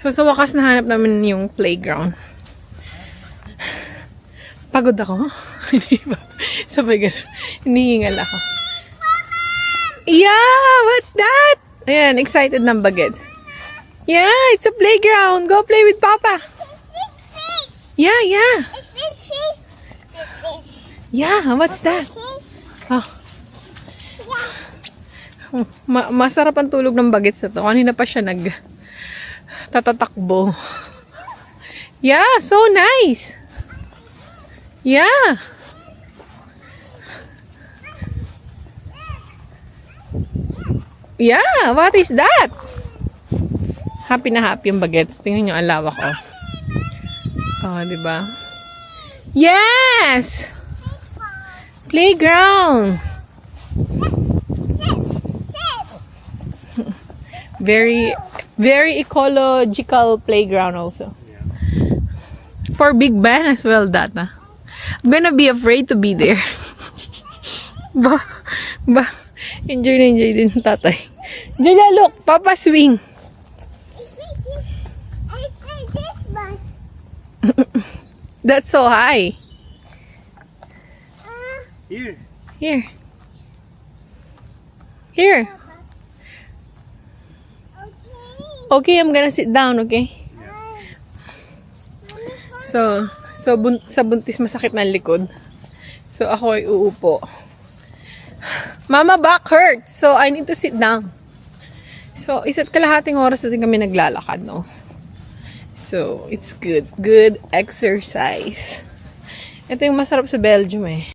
So, sa wakas nahanap namin yung playground. Pagod ako. Sabay gano'n. Hinihingal ako. Yeah! What's that? Ayan, excited ng bagets. Yeah, it's a playground. Go play with Papa. Yeah, yeah. Yeah, what's that? Oh. Masarap ang tulog ng bagets na to. Kanina pa siya tatatakbo. Yeah, so nice. Yeah. Yeah, what is that? Happy na happy yung bagets. Tingnan nyo ang lawak ko. Oh, diba? Yes! Playground! Very, very ecological playground also. For Big Ben as well, that. I'm gonna be afraid to be there. Enjoy na enjoy din tatay. Julia, look! Papa swing! That's so high. Here. Here. Here. Okay, I'm gonna sit down, okay? So sa buntis masakit na likod. So, ako ay uupo. Mama, back hurts. So, I need to sit down. So, isa't kalahating oras na din kami naglalakad, no? So, it's good. Good exercise. Ito yung masarap sa Belgium, eh.